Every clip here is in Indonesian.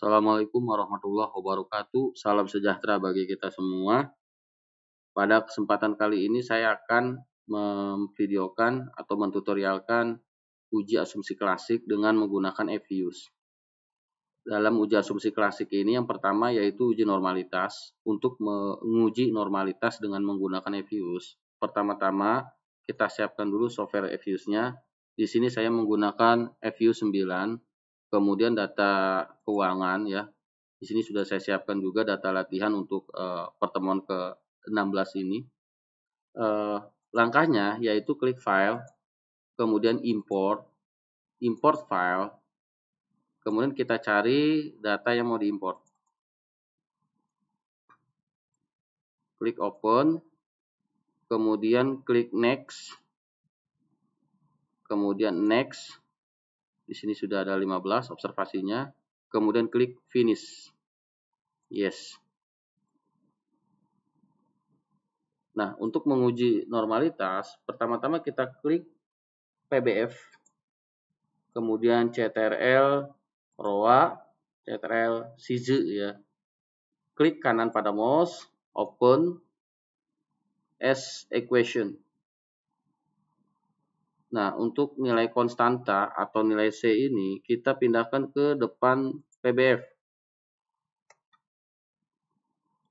Assalamualaikum warahmatullahi wabarakatuh. Salam sejahtera bagi kita semua. Pada kesempatan kali ini saya akan memvideokan atau mentutorialkan uji asumsi klasik dengan menggunakan FViews. Dalam uji asumsi klasik ini yang pertama yaitu uji normalitas. Untuk menguji normalitas dengan menggunakan FViews, pertama-tama kita siapkan dulu software FViews-nya. Di sini saya menggunakan FViews 9. Kemudian data keuangan ya. Di sini sudah saya siapkan juga data latihan untuk pertemuan ke-16 ini. Langkahnya yaitu klik file, kemudian import file, kemudian kita cari data yang mau diimport. Klik open, kemudian klik next, kemudian next. Di sini sudah ada 15 observasinya, kemudian klik finish. Yes. Nah, untuk menguji normalitas, pertama-tama kita klik PBF, kemudian CTRL, ROA, CTRL, SIZE ya. Klik kanan pada mouse, open as equation. Nah, untuk nilai konstanta atau nilai C ini kita pindahkan ke depan PBF.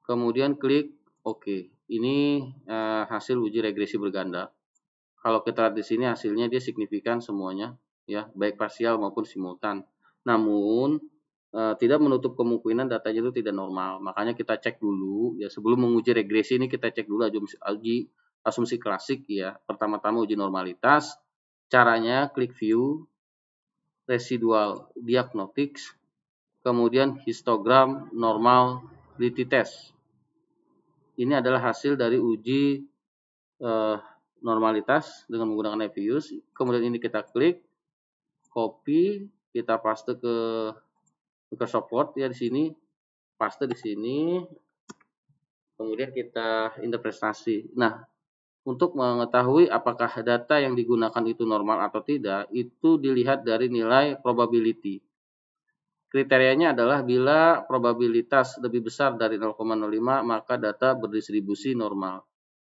Kemudian klik OK. Ini hasil uji regresi berganda. Kalau kita lihat di sini hasilnya dia signifikan semuanya ya, baik parsial maupun simultan. Namun tidak menutup kemungkinan datanya itu tidak normal. Makanya kita cek dulu ya, sebelum menguji regresi ini kita cek dulu uji asumsi klasik ya. Pertama-tama uji normalitas. Caranya klik view, residual diagnostics, kemudian histogram normality test. Ini adalah hasil dari uji normalitas dengan menggunakan FViews. Kemudian ini kita klik, copy, kita paste ke Microsoft Word ya di sini, paste di sini, kemudian kita interpretasi. Nah, untuk mengetahui apakah data yang digunakan itu normal atau tidak, itu dilihat dari nilai probability. Kriterianya adalah bila probabilitas lebih besar dari 0,05 maka data berdistribusi normal.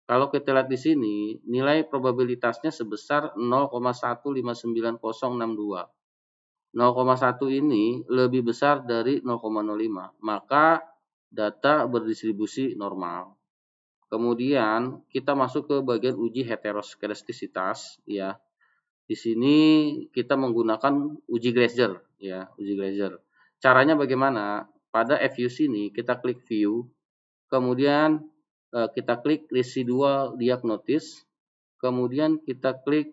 Kalau kita lihat di sini, nilai probabilitasnya sebesar 0,159062. 0,1 ini lebih besar dari 0,05, maka data berdistribusi normal. Kemudian kita masuk ke bagian uji heteroskedastisitas ya. Di sini kita menggunakan uji Glaser ya, uji Glaser. Caranya bagaimana? Pada FViews ini kita klik view, kemudian kita klik residual diagnosis, kemudian kita klik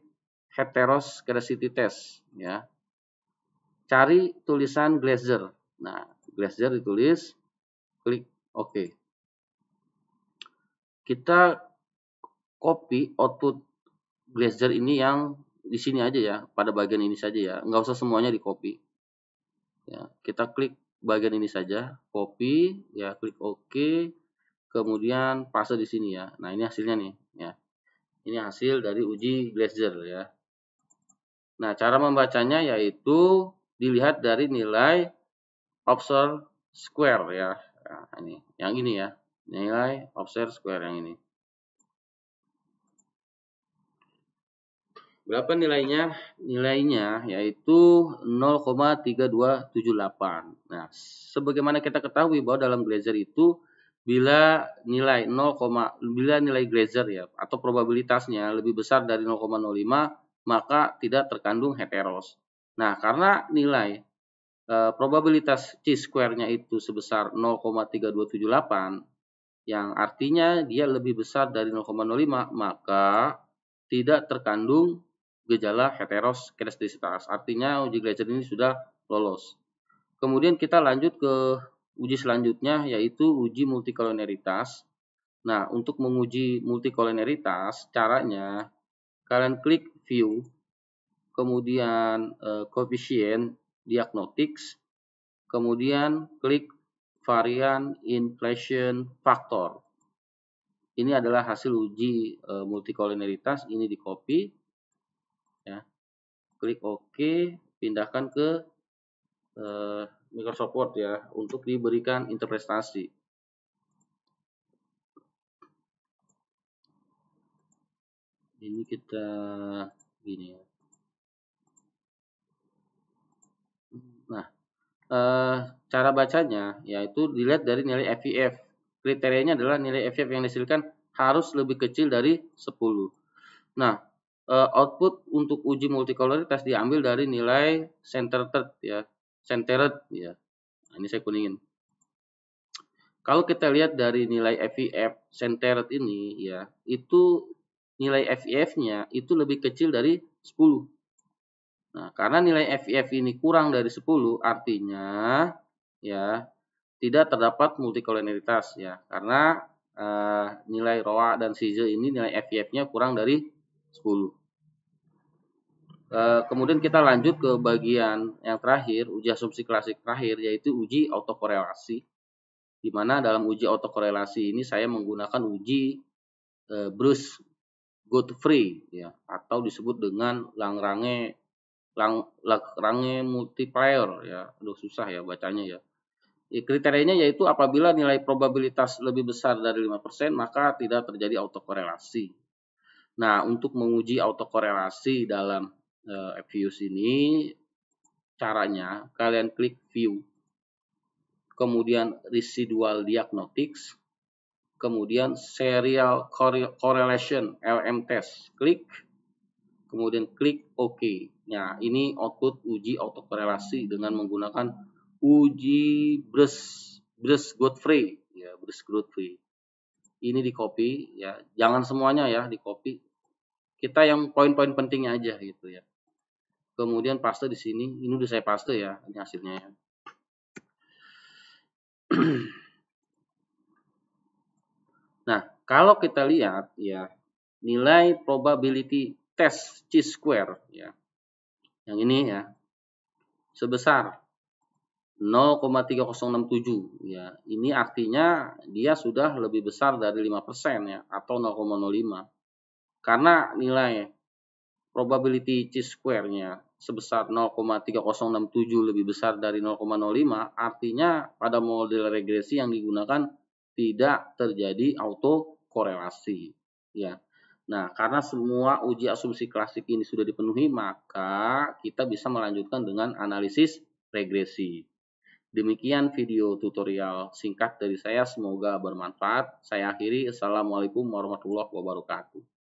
heteroscedasticity test ya. Cari tulisan Glaser. Nah, Glaser ditulis, klik OK. Kita copy output Glaser ini yang di sini aja ya, pada bagian ini saja ya, nggak usah semuanya di copy. Ya, kita klik bagian ini saja, copy, ya klik OK, kemudian paste di sini ya. Nah ini hasilnya nih, ya. Ini hasil dari uji Glaser ya. Nah cara membacanya yaitu dilihat dari nilai observed square ya. Nah, ini, yang ini ya, nilai observed square yang ini. Berapa nilainya? Nilainya yaitu 0,3278. Nah, sebagaimana kita ketahui bahwa dalam Glaser itu bila nilai Glaser ya atau probabilitasnya lebih besar dari 0,05 maka tidak terkandung heteros. Nah, karena nilai probabilitas chi-square-nya itu sebesar 0,3278 yang artinya dia lebih besar dari 0,05 maka tidak terkandung gejala heteroskedastisitas. Artinya uji Glaser ini sudah lolos. Kemudian kita lanjut ke uji selanjutnya yaitu uji multikoloneritas. Nah, untuk menguji multikoloneritas caranya kalian klik view, kemudian coefficient diagnostics, kemudian klik varian inflation factor. Ini adalah hasil uji multikoloneritas, ini di copy ya. Klik OK, pindahkan ke Microsoft Word ya untuk diberikan interpretasi. Ini kita gini ya. Nah, cara bacanya yaitu dilihat dari nilai FIF. Kriterianya adalah nilai FIF yang dihasilkan harus lebih kecil dari 10. Nah, output untuk uji multikoloritas diambil dari nilai centered ya. Centered ya. Nah, ini saya kuningin. Kalau kita lihat dari nilai FIF centered ini ya, itu nilai FIF-nya itu lebih kecil dari 10. Nah, karena nilai FIF ini kurang dari 10, artinya ya tidak terdapat multikolonialitas ya. Karena nilai ROA dan SIZE ini nilai FIF-nya kurang dari 10. Kemudian kita lanjut ke bagian yang terakhir, uji asumsi klasik terakhir, yaitu uji autokorelasi. Di mana dalam uji autokorelasi ini saya menggunakan uji Bruce Godfrey ya, atau disebut dengan Lagrange multiplier ya. Aduh susah ya bacanya ya. Kriterianya yaitu apabila nilai probabilitas lebih besar dari 5%, maka tidak terjadi autokorelasi. Nah, untuk menguji autokorelasi dalam Fuse ini, caranya kalian klik View, kemudian Residual Diagnostics, kemudian Serial Correlation LM Test, klik, kemudian klik OK. Nah, ini output uji autokorelasi dengan menggunakan uji Bruce Godfrey ya, Bruce Godfrey. Ini di copy ya, jangan semuanya ya di copy. Kita yang poin-poin pentingnya aja gitu ya. Kemudian paste di sini, ini udah saya paste ya, ini hasilnya ya. Nah, kalau kita lihat ya, nilai probability test chi-square ya, yang ini ya, sebesar 0,3067 ya. Ini artinya dia sudah lebih besar dari 5% ya, atau 0,05. Karena nilai probability chi-square-nya sebesar 0,3067 lebih besar dari 0,05, artinya pada model regresi yang digunakan tidak terjadi autokorelasi ya. Nah, karena semua uji asumsi klasik ini sudah dipenuhi, maka kita bisa melanjutkan dengan analisis regresi. Demikian video tutorial singkat dari saya, semoga bermanfaat. Saya akhiri, Assalamualaikum warahmatullahi wabarakatuh.